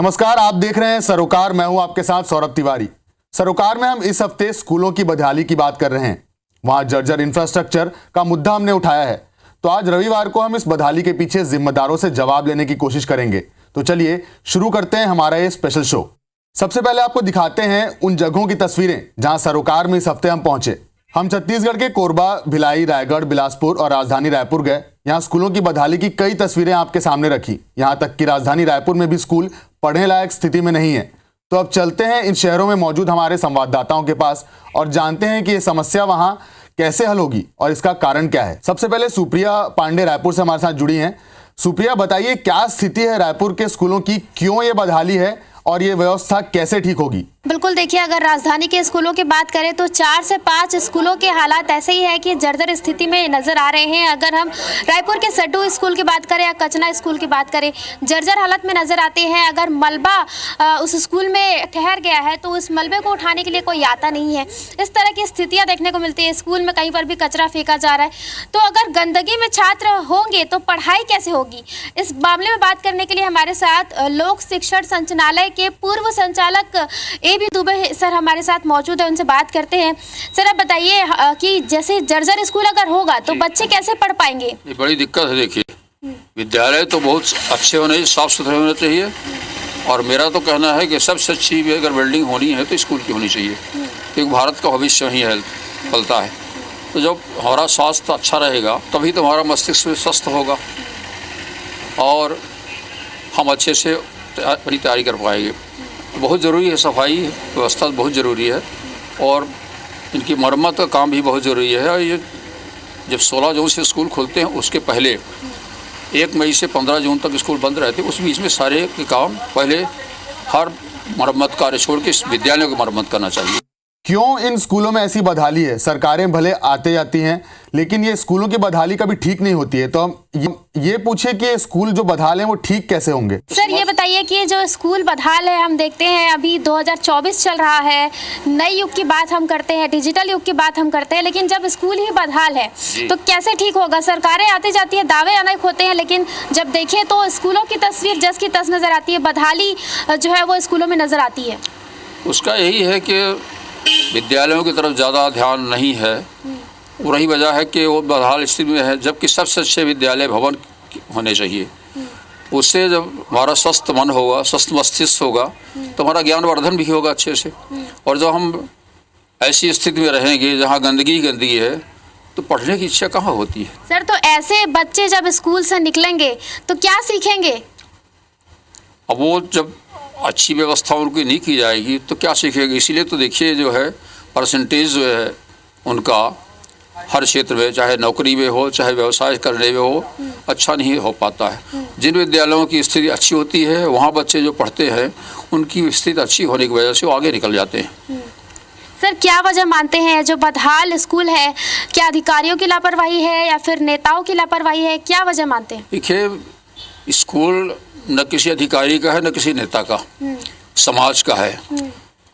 नमस्कार, आप देख रहे हैं सरोकार। मैं हूं आपके साथ सौरभ तिवारी। सरोकार में हम इस हफ्ते स्कूलों की बदहाली की बात कर रहे हैं। वहां जर्जर इंफ्रास्ट्रक्चर का मुद्दा हमने उठाया है, तो आज रविवार को हम इस बदहाली के पीछे जिम्मेदारों से जवाब लेने की कोशिश करेंगे। तो चलिए शुरू करते हैं हमारा ये स्पेशल शो। सबसे पहले आपको दिखाते हैं उन जगहों की तस्वीरें जहां सरोकार में इस हफ्ते हम पहुंचे। हम छत्तीसगढ़ के कोरबा, भिलाई, रायगढ़, बिलासपुर और राजधानी रायपुर गए। यहाँ स्कूलों की बदहाली की कई तस्वीरें आपके सामने रखी। यहाँ तक कि राजधानी रायपुर में भी स्कूल पढ़ने लायक स्थिति में नहीं है। तो अब चलते हैं इन शहरों में मौजूद हमारे संवाददाताओं के पास और जानते हैं कि ये समस्या वहां कैसे हल होगी और इसका कारण क्या है। सबसे पहले सुप्रिया पांडे रायपुर से हमारे साथ जुड़ी हैं। सुप्रिया, बताइए क्या स्थिति है रायपुर के स्कूलों की, क्यों ये बदहाली है और ये व्यवस्था कैसे ठीक होगी? बिल्कुल, देखिए अगर राजधानी के स्कूलों की बात करें तो 4 से 5 स्कूलों के हालात ऐसे ही है कि जर्जर स्थिति में नजर आ रहे हैं। अगर हम रायपुर के सड्डू स्कूल की बात करें या कचना स्कूल की बात करें, जर्जर हालत में नजर आते हैं। अगर मलबा उस स्कूल में ठहर गया है तो उस मलबे को उठाने के लिए कोई आता नहीं है। इस तरह की स्थितियां देखने को मिलती है। स्कूल में कहीं पर भी कचरा फेंका जा रहा है। तो अगर गंदगी में छात्र होंगे तो पढ़ाई कैसे होगी? इस मामले में बात करने के लिए हमारे साथ लोक शिक्षण संचालनालय के पूर्व संचालक ए.बी. दुबे सर हमारे साथ मौजूद है। उनसे बात करते हैं। सर, आप बताइए कि जैसे जर्जर स्कूल अगर होगा तो बच्चे कैसे पढ़ पाएंगे? ये बड़ी दिक्कत है। देखिए, विद्यालय तो बहुत अच्छे होने चाहिए, साफ सुथरे होने चाहिए। और मेरा तो कहना है कि सबसे अच्छी भी अगर बिल्डिंग होनी है तो स्कूल की होनी चाहिए, क्योंकि भारत का भविष्य वहीं है, पलता है। तो जब हमारा स्वास्थ्य अच्छा रहेगा तभी तो हमारा मस्तिष्क स्वस्थ होगा और हम अच्छे से अपनी तैयारी कर पाएंगे। बहुत ज़रूरी है, सफाई व्यवस्था बहुत ज़रूरी है और इनकी मरम्मत का काम भी बहुत ज़रूरी है। और ये जब 16 जून से स्कूल खुलते हैं उसके पहले 1 मई से 15 जून तक स्कूल बंद रहते हैं। उस बीच में सारे के काम पहले हर मरम्मत कार्य छोड़ के इस विद्यालयों की मरम्मत करना चाहिए। क्यों इन स्कूलों में ऐसी बदहाली है? सरकारें भले आते जाती हैं लेकिन ये स्कूलों की बदहाली कभी ठीक नहीं होती है। तो हम ये पूछे कि स्कूल जो बदहाल हैं वो ठीक कैसे होंगे? सर, ये बताइए कि जो स्कूल बदहाल है, हम देखते हैं अभी 2024 चल रहा है, नए युग की बात हम करते हैं, डिजिटल युग की बात हम करते हैं, लेकिन जब स्कूल ही बदहाल है तो कैसे ठीक होगा? सरकारें आती जाती है, दावे अनेक होते हैं, लेकिन जब देखें तो स्कूलों की तस्वीर जस की तस नजर आती है। बदहाली जो है वो स्कूलों में नजर आती है। उसका यही है कि विद्यालयों की तरफ ज़्यादा ध्यान नहीं है। वही वजह है कि वो बदहाल स्थिति में है, जबकि सबसे अच्छे विद्यालय भवन होने चाहिए। उससे जब हमारा स्वस्थ मन होगा, स्वस्थ मस्तिष्क होगा तो हमारा ज्ञानवर्धन भी होगा अच्छे से। और जब हम ऐसी स्थिति में रहेंगे जहाँ गंदगी है तो पढ़ने की इच्छा कहाँ होती है? सर, तो ऐसे बच्चे जब स्कूल से निकलेंगे तो क्या सीखेंगे? अब वो जब अच्छी व्यवस्था उनकी नहीं की जाएगी तो क्या सीखेंगे? इसीलिए तो देखिए जो है परसेंटेज जो है उनका हर क्षेत्र में, चाहे नौकरी में हो चाहे व्यवसाय करने में हो, अच्छा नहीं हो पाता है। जिन विद्यालयों की स्थिति अच्छी होती है वहाँ बच्चे जो पढ़ते हैं उनकी स्थिति अच्छी होने की वजह से वो आगे निकल जाते हैं। सर, क्या वजह मानते हैं जो बदहाल स्कूल है? क्या अधिकारियों की लापरवाही है या फिर नेताओं की लापरवाही है? क्या वजह मानते हैं? देखिए, स्कूल न किसी अधिकारी का है न किसी नेता का, समाज का है।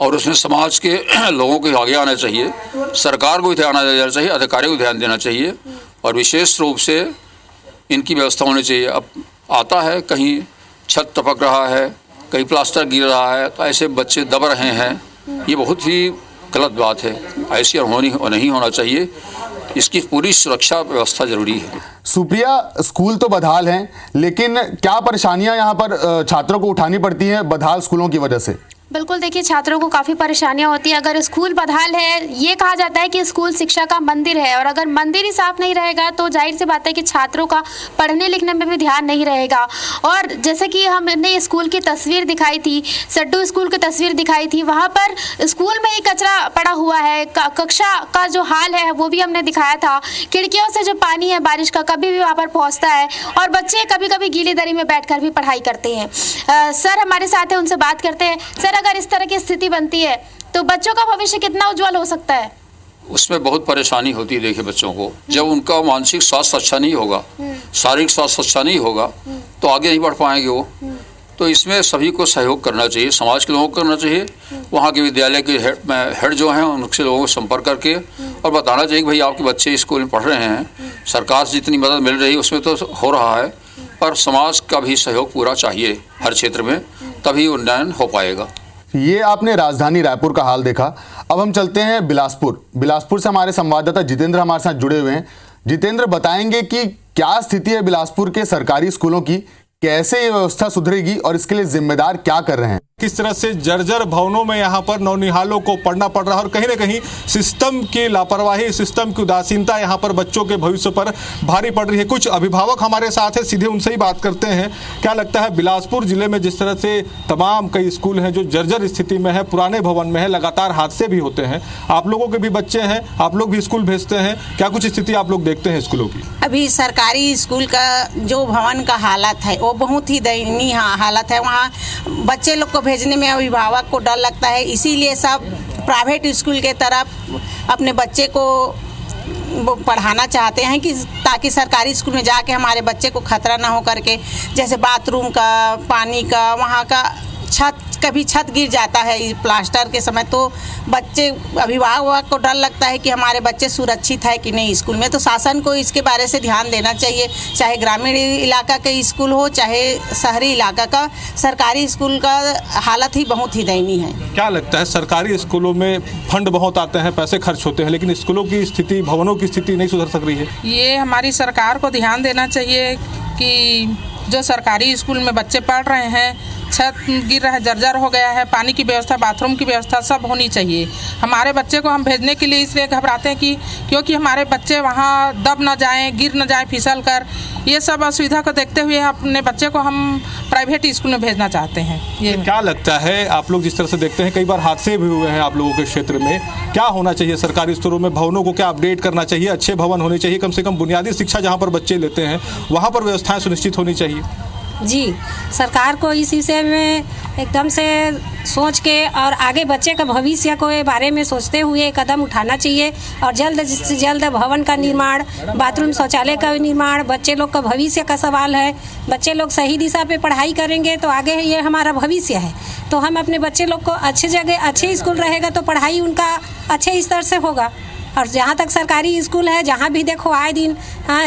और उसमें समाज के लोगों को आगे आना चाहिए, सरकार को भी ध्यान देना चाहिए, अधिकारियों को ध्यान देना चाहिए और विशेष रूप से इनकी व्यवस्था होनी चाहिए। अब आता है कहीं छत टपक रहा है, कहीं प्लास्टर गिर रहा है तो ऐसे बच्चे दब रहे हैं, ये बहुत ही गलत बात है। ऐसी नहीं होना चाहिए। इसकी पूरी सुरक्षा व्यवस्था जरूरी है। सुप्रिया, स्कूल तो बदहाल हैं लेकिन क्या परेशानियां यहाँ पर छात्रों को उठानी पड़ती हैं बदहाल स्कूलों की वजह से? बिल्कुल, देखिए छात्रों को काफ़ी परेशानियां होती है। अगर स्कूल बदहाल है, ये कहा जाता है कि स्कूल शिक्षा का मंदिर है और अगर मंदिर ही साफ नहीं रहेगा तो जाहिर सी बात है कि छात्रों का पढ़ने लिखने में भी ध्यान नहीं रहेगा। और जैसे कि हमने स्कूल की तस्वीर दिखाई थी, सड्डू स्कूल की तस्वीर दिखाई थी, वहाँ पर स्कूल में ही कचरा पड़ा हुआ है। कक्षा का जो हाल है वो भी हमने दिखाया था। खिड़कियों से जो पानी है बारिश का कभी भी वहाँ पर पहुँचता है और बच्चे कभी कभी गीली दरी में बैठ कर भी पढ़ाई करते हैं। सर हमारे साथ है, उनसे बात करते हैं। सर, अगर इस तरह की स्थिति बनती है तो बच्चों का भविष्य कितना उज्जवल हो सकता है? उसमें बहुत परेशानी होती है। देखिए, बच्चों को जब उनका मानसिक स्वास्थ्य अच्छा नहीं होगा, शारीरिक स्वास्थ्य अच्छा नहीं होगा तो आगे नहीं बढ़ पाएंगे वो। तो इसमें सभी को सहयोग करना चाहिए, समाज के लोगों को करना चाहिए, वहाँ के विद्यालय के हेड जो हैं उनसे लोगों को संपर्क करके और बताना चाहिए कि भाई आपके बच्चे स्कूल में पढ़ रहे हैं, सरकार से जितनी मदद मिल रही है उसमें तो हो रहा है, पर समाज का भी सहयोग पूरा चाहिए हर क्षेत्र में, तभी उन्नयन हो पाएगा। ये आपने राजधानी रायपुर का हाल देखा। अब हम चलते हैं बिलासपुर से हमारे संवाददाता जितेंद्र हमारे साथ जुड़े हुए हैं। जितेंद्र, बताएंगे कि क्या स्थिति है बिलासपुर के सरकारी स्कूलों की, कैसे ये व्यवस्था सुधरेगी और इसके लिए जिम्मेदार क्या कर रहे हैं? किस तरह से जर्जर भवनों में यहाँ पर नौनिहालों को पढ़ना पड़ रहा है और कहीं ना कहीं सिस्टम की लापरवाही, सिस्टम की उदासीनता यहाँ पर बच्चों के भविष्य पर भारी पड़ रही है। कुछ अभिभावक हमारे साथ हैं, सीधे उनसे ही बात करते हैं। क्या लगता है बिलासपुर जिले में जिस तरह से तमाम कई स्कूल हैं जो जर्जर स्थिति में है, पुराने भवन में है, लगातार हादसे भी होते हैं, आप लोगों के भी बच्चे हैं, आप लोग भी स्कूल भेजते हैं, क्या कुछ स्थिति आप लोग देखते हैं स्कूलों की? अभी सरकारी स्कूल का जो भवन का हालत है वो बहुत ही दयनीय हालत है। वहाँ बच्चे लोग को भेजने में अभिभावक को डर लगता है, इसीलिए सब प्राइवेट स्कूल के तरफ अपने बच्चे को पढ़ाना चाहते हैं कि ताकि सरकारी स्कूल में जाके हमारे बच्चे को खतरा ना हो करके, जैसे बाथरूम का, पानी का, वहाँ का कभी छत गिर जाता है प्लास्टर के समय, तो बच्चे अभिभावक को डर लगता है कि हमारे बच्चे सुरक्षित है कि नहीं स्कूल में। तो शासन को इसके बारे से ध्यान देना चाहिए, चाहे ग्रामीण इलाका के स्कूल हो चाहे शहरी इलाका का, सरकारी स्कूल का हालत ही बहुत ही दयनीय है। क्या लगता है सरकारी स्कूलों में फंड बहुत आते हैं, पैसे खर्च होते हैं, लेकिन स्कूलों की स्थिति, भवनों की स्थिति नहीं सुधर सक रही है? ये हमारी सरकार को ध्यान देना चाहिए कि जो सरकारी स्कूल में बच्चे पढ़ रहे हैं, छत गिर रहा है, जर्जर हो गया है, पानी की व्यवस्था, बाथरूम की व्यवस्था सब होनी चाहिए। हमारे बच्चे को हम भेजने के लिए इसलिए घबराते हैं कि क्योंकि हमारे बच्चे वहाँ दब न जाएं, गिर न जाएं फिसल कर, ये सब असुविधा को देखते हुए अपने बच्चे को हम प्राइवेट स्कूल में भेजना चाहते हैं। ये क्या लगता है आप लोग जिस तरह से देखते हैं, कई बार हादसे भी हुए हैं आप लोगों के क्षेत्र में, क्या होना चाहिए सरकारी स्कूलों में? भवनों को क्या अपडेट करना चाहिए? अच्छे भवन होने चाहिए, कम से कम बुनियादी शिक्षा जहाँ पर बच्चे लेते हैं वहाँ पर व्यवस्थाएं सुनिश्चित होनी चाहिए। जी, सरकार को इस विषय में एकदम से सोच के और आगे बच्चे का भविष्य के बारे में सोचते हुए कदम उठाना चाहिए और जल्द से जल्द भवन का निर्माण, बाथरूम, शौचालय का निर्माण, बच्चे लोग का भविष्य का सवाल है। बच्चे लोग सही दिशा पे पढ़ाई करेंगे तो आगे ये हमारा भविष्य है, तो हम अपने बच्चे लोग को अच्छे जगह, अच्छे स्कूल रहेगा तो पढ़ाई उनका अच्छे स्तर से होगा। और जहाँ तक सरकारी स्कूल है, जहाँ भी देखो आए दिन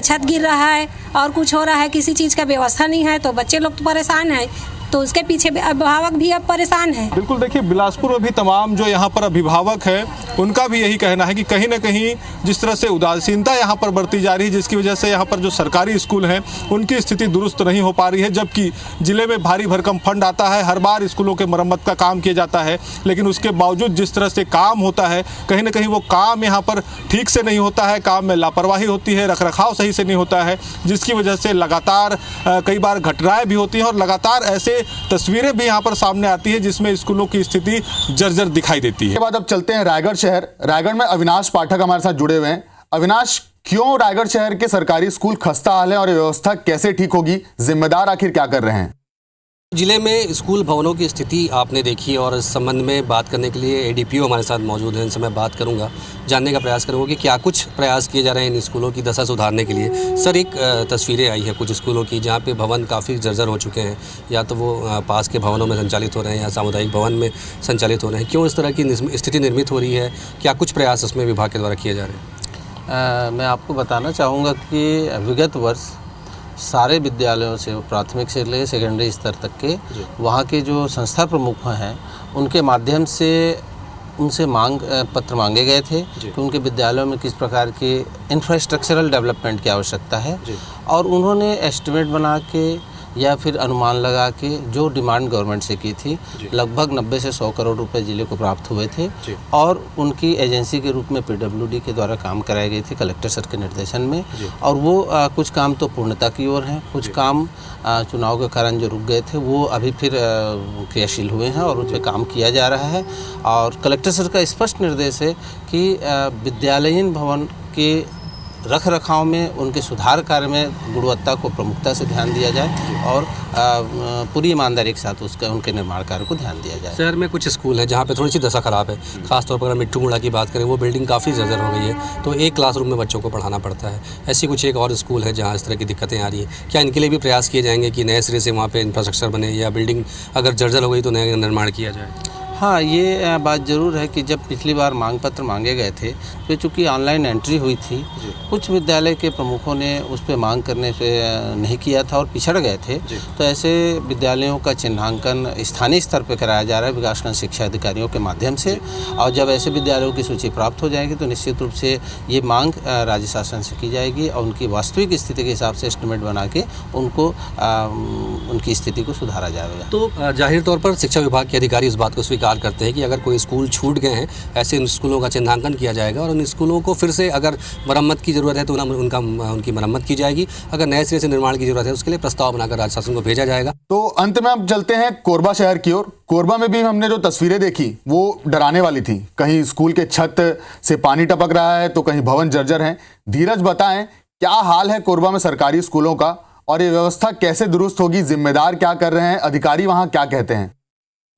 छत गिर रहा है और कुछ हो रहा है, किसी चीज़ का व्यवस्था नहीं है, तो बच्चे लोग तो परेशान हैं, तो उसके पीछे अभिभावक भी अब परेशान हैं। बिल्कुल, देखिए बिलासपुर में भी तमाम जो यहाँ पर अभिभावक हैं उनका भी यही कहना है कि कहीं ना कहीं जिस तरह से उदासीनता यहाँ पर बढ़ती जा रही है, जिसकी वजह से यहाँ पर जो सरकारी स्कूल हैं उनकी स्थिति दुरुस्त नहीं हो पा रही है, जबकि जिले में भारी भरकम फंड आता है, हर बार स्कूलों के मरम्मत का काम किया जाता है, लेकिन उसके बावजूद जिस तरह से काम होता है कहीं ना कहीं वो काम यहाँ पर ठीक से नहीं होता है, काम में लापरवाही होती है, रखरखाव सही से नहीं होता है, जिसकी वजह से लगातार कई बार घटनाएं भी होती हैं और लगातार ऐसे तस्वीरें भी यहाँ पर सामने आती है जिसमें स्कूलों की स्थिति जर्जर दिखाई देती है। इसके बाद अब चलते हैं रायगढ़ शहर। रायगढ़ में अविनाश पाठक हमारे साथ जुड़े हुए हैं। अविनाश, क्यों रायगढ़ शहर के सरकारी स्कूल खस्ता हाल है और व्यवस्था कैसे ठीक होगी? जिम्मेदार आखिर क्या कर रहे हैं? जिले में स्कूल भवनों की स्थिति आपने देखी और इस संबंध में बात करने के लिए एडीपीओ हमारे साथ मौजूद हैं। इनसे मैं बात करूंगा, जानने का प्रयास करूंगा कि क्या कुछ प्रयास किए जा रहे हैं इन स्कूलों की दशा सुधारने के लिए। सर, एक तस्वीरें आई हैं कुछ स्कूलों की जहां पे भवन काफ़ी जर्जर हो चुके हैं, या तो वो पास के भवनों में संचालित हो रहे हैं या सामुदायिक भवन में संचालित हो रहे हैं। क्यों इस तरह की स्थिति निर्मित हो रही है? क्या कुछ प्रयास इसमें विभाग के द्वारा किए जा रहे हैं? मैं आपको बताना चाहूँगा कि विगत वर्ष सारे विद्यालयों से, प्राथमिक से लेकर सेकेंडरी स्तर तक के वहाँ के जो संस्था प्रमुख हैं उनके माध्यम से उनसे पत्र मांगे गए थे कि उनके विद्यालयों में किस प्रकार के इंफ्रास्ट्रक्चरल डेवलपमेंट की आवश्यकता है, और उन्होंने एस्टिमेट बना के या फिर अनुमान लगा के जो डिमांड गवर्नमेंट से की थी, लगभग 90 से 100 करोड़ रुपए जिले को प्राप्त हुए थे, और उनकी एजेंसी के रूप में पीडब्ल्यूडी के द्वारा काम कराए गए थे कलेक्टर सर के निर्देशन में, और वो कुछ काम तो पूर्णता की ओर हैं, कुछ काम चुनाव के कारण जो रुक गए थे वो अभी फिर क्रियाशील हुए हैं और उस पर काम किया जा रहा है। और कलेक्टर सर का स्पष्ट निर्देश है कि विद्यालयीन भवन के रख रखाव में, उनके सुधार कार्य में गुणवत्ता को प्रमुखता से ध्यान दिया जाए और पूरी ईमानदारी के साथ उनके निर्माण कार्य को ध्यान दिया जाए। शहर में कुछ स्कूल है जहाँ पे थोड़ी सी दशा खराब है, खासतौर पर अगर मिट्टू मुड़ा की बात करें, वो बिल्डिंग काफ़ी जर्जर हो गई है, तो एक क्लासरूम में बच्चों को पढ़ाना पड़ता है। ऐसी कुछ एक और स्कूल है जहाँ इस तरह की दिक्कतें आ रही है। क्या इनके लिए भी प्रयास किए जाएंगे कि नए सिरे से वहाँ पर इंफ्रास्ट्रक्चर बने, या बिल्डिंग अगर जर्जर हो गई तो नया निर्माण किया जाए? हाँ, ये बात ज़रूर है कि जब पिछली बार मांग पत्र मांगे गए थे तो चूँकि ऑनलाइन एंट्री हुई थी, कुछ विद्यालय के प्रमुखों ने उस पर मांग करने से नहीं किया था और पिछड़ गए थे। तो ऐसे विद्यालयों का चिन्हांकन स्थानीय स्तर पर कराया जा रहा है विकासखंड शिक्षा अधिकारियों के माध्यम से, और जब ऐसे विद्यालयों की सूची प्राप्त हो जाएगी तो निश्चित रूप से ये मांग राज्य शासन से की जाएगी और उनकी वास्तविक स्थिति के हिसाब से एस्टिमेट बना के उनको उनकी स्थिति को सुधारा जाएगा। तो जाहिर तौर पर शिक्षा विभाग के अधिकारी इस बात को स्वीकार करते हैं कि अगर कोई स्कूल छूट गए हैं, ऐसे इन स्कूलों का चिन्हांकन किया जाएगा और उन स्कूलों को फिर से अगर मरम्मत की ज़रूरत है तो उनकी मरम्मत की जाएगी। अगर नए सिरे से निर्माण की जरूरत है उसके लिए प्रस्ताव बनाकर राज्य शासन को भेजा जाएगा। तो अंत में अब चलते हैं कोरबा शहर की ओर। कोरबा में भी हमने जो तस्वीरें देखी वो डराने वाली थी। कहीं स्कूल के छत से पानी टपक रहा है तो कहीं भवन जर्जर हैं। धीरज बताएं क्या हाल है कोरबा में सरकारी स्कूलों का और ये व्यवस्था कैसे दुरुस्त होगी, जिम्मेदार क्या कर रहे हैं, अधिकारी वहां क्या कहते हैं।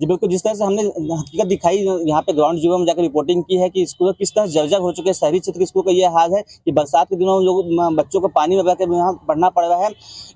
जी बिल्कुल, जिस तरह से हमने हकीकत दिखाई यहाँ पे ग्राउंड जीरो में जाकर रिपोर्टिंग की है कि स्कूल किस तरह जर्जर हो चुके हैं। शहरी क्षेत्र के स्कूल का ये हाल है कि बरसात के दिनों लोग बच्चों को पानी में बह के यहाँ पढ़ना पड़ रहा है।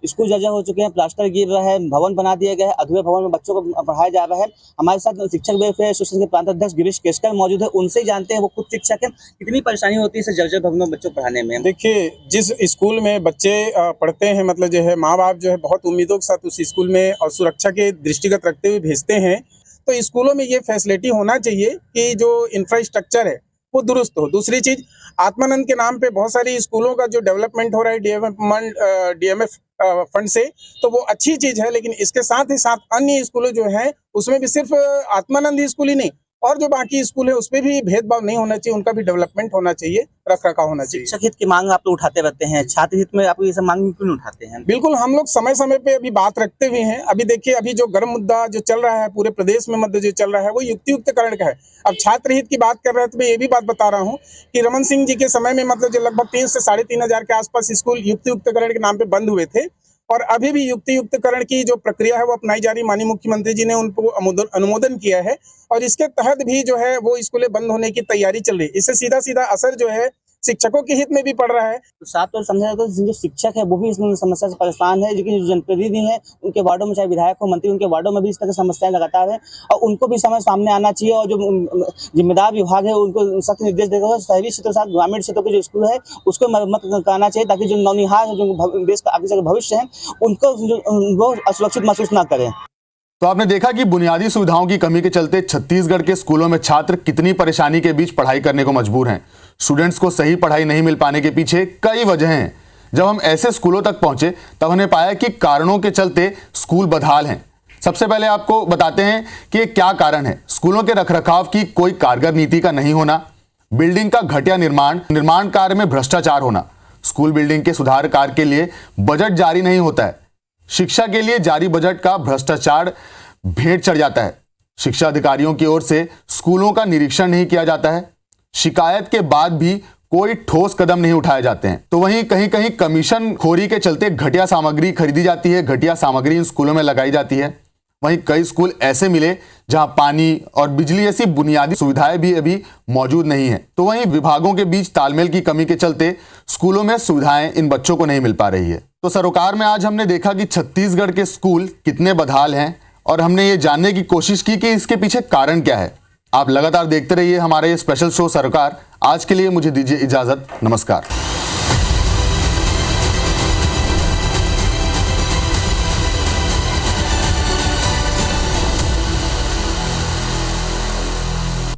स्कूल जर्जर हो चुके हैं, प्लास्टर गिर रहा है, भवन बना दिए गए हैं, अधूरे भवन में बच्चों को पढ़ाया जा रहा है। हमारे साथ शिक्षक वेलफेयर एसोसिएशन के प्रांत अध्यक्ष गिरीश केसकर मौजूद है, उनसे ही जानते हैं, वो खुद शिक्षक है, कितनी परेशानी होती है इस जर्जर भवन में बच्चों को पढ़ाने में। देखिए, जिस स्कूल में बच्चे पढ़ते हैं, मतलब जो है माँ बाप जो है बहुत उम्मीदों के साथ उस स्कूल में और सुरक्षा के दृष्टिगत रखते हुए भेजते हैं, तो स्कूलों में ये फैसिलिटी होना चाहिए कि जो इंफ्रास्ट्रक्चर है वो दुरुस्त हो। दूसरी चीज, आत्मानंद के नाम पे बहुत सारी स्कूलों का जो डेवलपमेंट हो रहा है डीएमएफ फंड से, तो वो अच्छी चीज है, लेकिन इसके साथ ही साथ अन्य स्कूलों जो हैं उसमें भी सिर्फ आत्मानंद ही स्कूल ही नहीं और जो बाकी स्कूल है उसमें भी भेदभाव नहीं होना चाहिए, उनका भी डेवलपमेंट होना चाहिए, रख रखाव होना चाहिए। शिक्षक हित की मांग आप लोग उठाते रहते हैं, छात्र हित में आप ये सब मांग क्यों उठाते हैं? बिल्कुल, हम लोग समय समय पे अभी बात रखते हुए हैं। अभी देखिए, अभी जो गर्म मुद्दा जो चल रहा है पूरे प्रदेश में मध्य जो चल रहा है वो युक्तियुक्तकरण का है। अब छात्र हित की बात कर रहे हैं तो मैं ये भी बात बता रहा हूँ कि रमन सिंह जी के समय में मतलब जो लगभग 3 से 3,500 के आसपास स्कूल युक्तियुक्तकरण के नाम पे बंद हुए थे और अभी भी युक्तियुक्तकरण की जो प्रक्रिया है वो अपनाई जा रही। माननीय मुख्यमंत्री जी ने उनको अनुमोदन किया है और इसके तहत भी जो है वो स्कूलें बंद होने की तैयारी चल रही है। इससे सीधा सीधा असर जो है शिक्षकों के हित में भी पड़ रहा है। तो साफ तौर समझा जाता है जो शिक्षक है वो भी इस समस्या से परेशान है, लेकिन जो जनप्रतिनिधि हैं उनके वार्डों में, चाहे विधायक हो, मंत्री, उनके वार्डों में भी इस तरह की समस्याएं लगातार है और उनको भी समय सामने आना चाहिए और जो जिम्मेदार विभाग है उनको सख्त निर्देश देकर शहरी क्षेत्र के साथ ग्रामीण क्षेत्रों के जो स्कूल है उसको मरम्मत कराना चाहिए ताकि जो नौनिहाल है, जो देश का आगे चल भविष्य है, उनको वो असुरक्षित महसूस ना करें। तो आपने देखा कि बुनियादी सुविधाओं की कमी के चलते छत्तीसगढ़ के स्कूलों में छात्र कितनी परेशानी के बीच पढ़ाई करने को मजबूर हैं। स्टूडेंट्स को सही पढ़ाई नहीं मिल पाने के पीछे कई वजह हैं। जब हम ऐसे स्कूलों तक पहुंचे तब हमने पाया कि कारणों के चलते स्कूल बदहाल हैं। सबसे पहले आपको बताते हैं कि क्या कारण है। स्कूलों के रखरखाव की कोई कारगर नीति का नहीं होना, बिल्डिंग का घटिया निर्माण कार्य में भ्रष्टाचार होना, स्कूल बिल्डिंग के सुधार कार्य के लिए बजट जारी नहीं होता है, शिक्षा के लिए जारी बजट का भ्रष्टाचार भेंट चढ़ जाता है, शिक्षा अधिकारियों की ओर से स्कूलों का निरीक्षण नहीं किया जाता है, शिकायत के बाद भी कोई ठोस कदम नहीं उठाए जाते हैं। तो वहीं कहीं कहीं कमीशन खोरी के चलते घटिया सामग्री खरीदी जाती है, घटिया सामग्री इन स्कूलों में लगाई जाती है। वहीं कई स्कूल ऐसे मिले जहां पानी और बिजली जैसी बुनियादी सुविधाएं भी अभी मौजूद नहीं है। तो वहीं विभागों के बीच तालमेल की कमी के चलते स्कूलों में सुविधाएं इन बच्चों को नहीं मिल पा रही है। तो सरोकार में आज हमने देखा कि छत्तीसगढ़ के स्कूल कितने बदहाल हैं और हमने ये जानने की कोशिश की कि इसके पीछे कारण क्या है। आप लगातार देखते रहिए हमारे ये स्पेशल शो सरोकार। आज के लिए मुझे दीजिए इजाजत। नमस्कार।